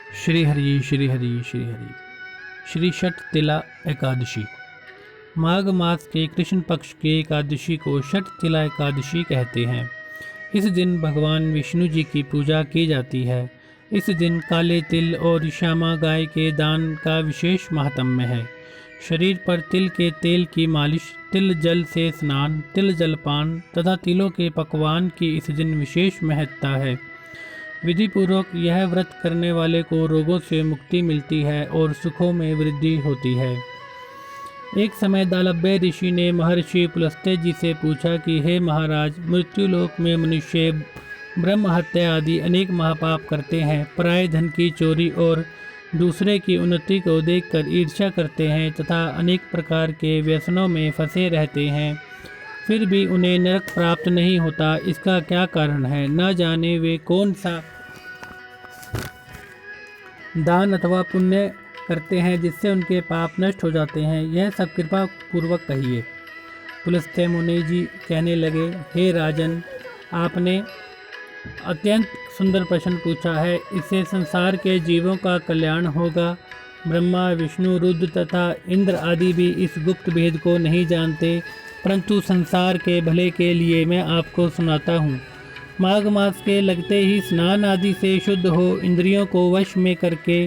श्री हरि श्री हरि श्री हरि। श्री षठ तिला एकादशी। माघ मास के कृष्ण पक्ष की एकादशी को षठ तिला एकादशी कहते हैं। इस दिन भगवान विष्णु जी की पूजा की जाती है। इस दिन काले तिल और श्यामा गाय के दान का विशेष महात्म्य है। शरीर पर तिल के तेल की मालिश, तिल जल से स्नान, तिल जलपान तथा तिलों के पकवान की इस दिन विशेष महत्ता है। विधि पूर्वक यह व्रत करने वाले को रोगों से मुक्ति मिलती है और सुखों में वृद्धि होती है। एक समय दालभ्य ऋषि ने महर्षि पुलस्त्य जी से पूछा कि हे महाराज, मृत्युलोक में मनुष्य ब्रह्म हत्या आदि अनेक महापाप करते हैं, पराये धन की चोरी और दूसरे की उन्नति को देखकर ईर्ष्या करते हैं तथा अनेक प्रकार के व्यसनों में फंसे रहते हैं, फिर भी उन्हें नरक प्राप्त नहीं होता। इसका क्या कारण है? न जाने वे कौन सा दान अथवा पुण्य करते हैं जिससे उनके पाप नष्ट हो जाते हैं। यह सब कृपा पूर्वक कहिए। पुलस्त्य मुनि जी कहने लगे, हे राजन, आपने अत्यंत सुंदर प्रश्न पूछा है। इससे संसार के जीवों का कल्याण होगा। ब्रह्मा, विष्णु, रुद्र तथा इंद्र आदि भी इस गुप्त भेद को नहीं जानते, परंतु संसार के भले के लिए मैं आपको सुनाता हूँ। माघ मास के लगते ही स्नान आदि से शुद्ध हो इंद्रियों को वश में करके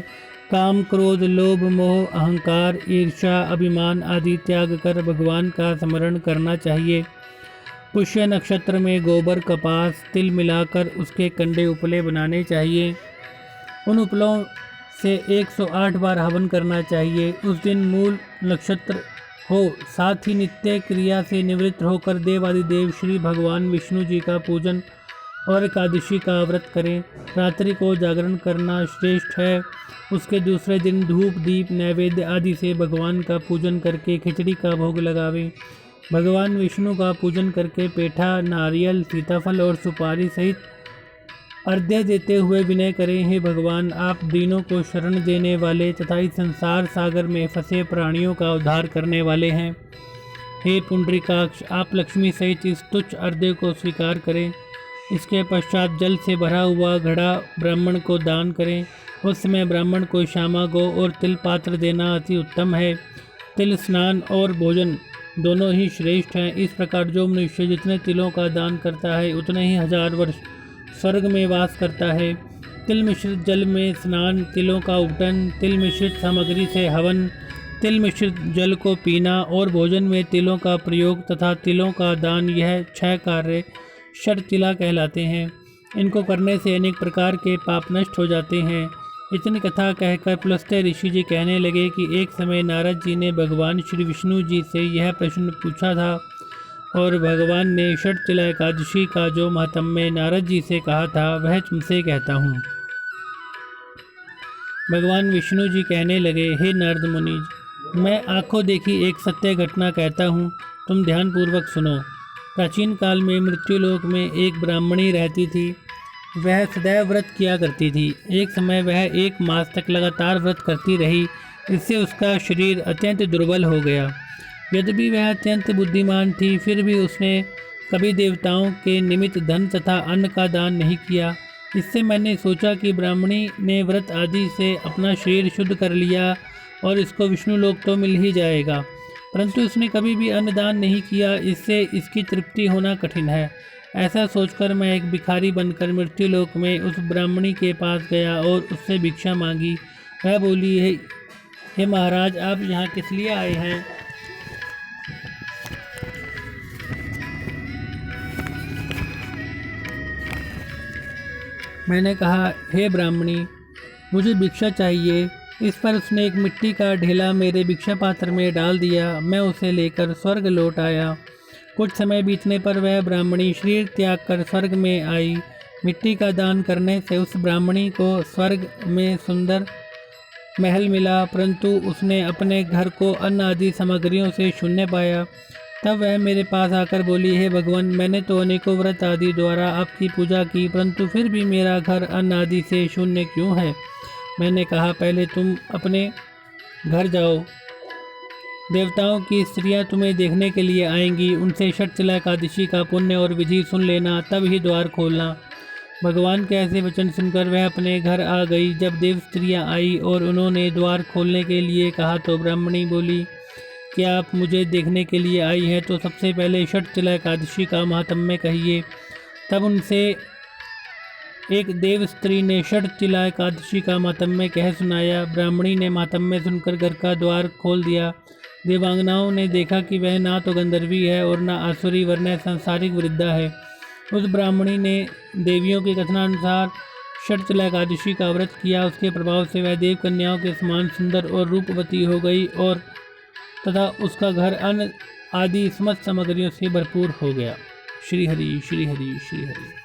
काम, क्रोध, लोभ, मोह, अहंकार, ईर्ष्या, अभिमान आदि त्याग कर भगवान का स्मरण करना चाहिए। पुष्य नक्षत्र में गोबर, कपास, तिल मिलाकर उसके कंडे उपले बनाने चाहिए। उन उपलों से 108 बार हवन करना चाहिए। उस दिन मूल नक्षत्र हो, साथ ही नित्य क्रिया से निवृत्त होकर देवादिदेव श्री भगवान विष्णु जी का पूजन और एकादशी का व्रत करें। रात्रि को जागरण करना श्रेष्ठ है। उसके दूसरे दिन धूप, दीप, नैवेद्य आदि से भगवान का पूजन करके खिचड़ी का भोग लगावें। भगवान विष्णु का पूजन करके पेठा, नारियल, सीताफल और सुपारी सहित अर्घ्य देते हुए विनय करें, हे भगवान, आप दीनों को शरण देने वाले तथा इस संसार सागर में फंसे प्राणियों का उद्धार करने वाले हैं। हे पुंडरीकाक्ष, आप लक्ष्मी सहित इस तुच्छ अर्घ्य को स्वीकार करें। इसके पश्चात जल से भरा हुआ घड़ा ब्राह्मण को दान करें। उस समय ब्राह्मण को श्यामा गौ और तिल पात्र देना अति उत्तम है। तिल स्नान और भोजन दोनों ही श्रेष्ठ हैं। इस प्रकार जो मनुष्य जितने तिलों का दान करता है उतने ही 1000 वर्ष स्वर्ग में वास करता है। तिल मिश्रित जल में स्नान, तिलों का उपटन, तिल मिश्रित सामग्री से हवन, तिल मिश्रित जल को पीना और भोजन में तिलों का प्रयोग तथा तिलों का दान, यह 6 कार्य षठ तिला कहलाते हैं। इनको करने से अनेक प्रकार के पाप नष्ट हो जाते हैं। इतनी कथा कहकर पुलस्त्य ऋषि जी कहने लगे कि एक समय नारद जी ने भगवान श्री विष्णु जी से यह प्रश्न पूछा था और भगवान ने षठ तिला एकादशी का जो महात्म्य नारद जी से कहा था वह तुमसे कहता हूँ। भगवान विष्णु जी कहने लगे, हे नारद मुनि, मैं आंखों देखी एक सत्य घटना कहता हूँ, तुम ध्यानपूर्वक सुनो। प्राचीन काल में मृत्युलोक में एक ब्राह्मणी रहती थी। वह सदैव व्रत किया करती थी। एक समय वह 1 मास तक लगातार व्रत करती रही। इससे उसका शरीर अत्यंत दुर्बल हो गया। यद्यपि वह अत्यंत बुद्धिमान थी, फिर भी उसने कभी देवताओं के निमित्त धन तथा अन्न का दान नहीं किया। इससे मैंने सोचा कि ब्राह्मणी ने व्रत आदि से अपना शरीर शुद्ध कर लिया और इसको विष्णु लोक तो मिल ही जाएगा, परंतु उसने कभी भी अन्नदान नहीं किया। इससे इसकी तृप्ति होना कठिन है। ऐसा सोचकर मैं एक भिखारी बनकर मृत्युलोक में उस ब्राह्मणी के पास गया और उससे भिक्षा मांगी। वह बोली, हे महाराज, आप यहाँ किस लिए आए हैं? मैंने कहा, हे ब्राह्मणी, मुझे भिक्षा चाहिए। इस पर उसने एक मिट्टी का ढेला मेरे भिक्षा पात्र में डाल दिया। मैं उसे लेकर स्वर्ग लौट आया। कुछ समय बीतने पर वह ब्राह्मणी शरीर त्याग कर स्वर्ग में आई। मिट्टी का दान करने से उस ब्राह्मणी को स्वर्ग में सुंदर महल मिला, परंतु उसने अपने घर को अन्न आदि सामग्रियों से शून्य पाया। तब वह मेरे पास आकर बोली, हे भगवान, मैंने तो अनेकों व्रत आदि द्वारा आपकी पूजा की, परंतु फिर भी मेरा घर अन्न आदि से शून्य क्यों है? मैंने कहा, पहले तुम अपने घर जाओ। देवताओं की स्त्रियां तुम्हें देखने के लिए आएंगी। उनसे षठ तिला एकादशी का पुण्य और विधि सुन लेना, तब ही द्वार खोलना। भगवान के ऐसे वचन सुनकर वह अपने घर आ गई। जब देव स्त्रियाँ आई और उन्होंने द्वार खोलने के लिए कहा तो ब्राह्मणी बोली, क्या आप मुझे देखने के लिए आई हैं? तो सबसे पहले षटतिला एकादशी का महात्म्य कहिए। तब उनसे एक देव स्त्री ने षटतिला एकादशी का महात्म्य कह सुनाया। ब्राह्मणी ने महात्म्य सुनकर घर का द्वार खोल दिया। देवांगनाओं ने देखा कि वह ना तो गंधर्वी है और ना आसुरी वरन सांसारिक वृद्धा है। उस ब्राह्मणी ने देवियों के कथनानुसार षटतिला एकादशी का व्रत किया। उसके प्रभाव से वह देव कन्याओं के समान सुंदर और रूपवती हो गई और तथा उसका घर अन्न आदि समस्त सामग्रियों से भरपूर हो गया। श्री हरि श्री हरि श्री हरि।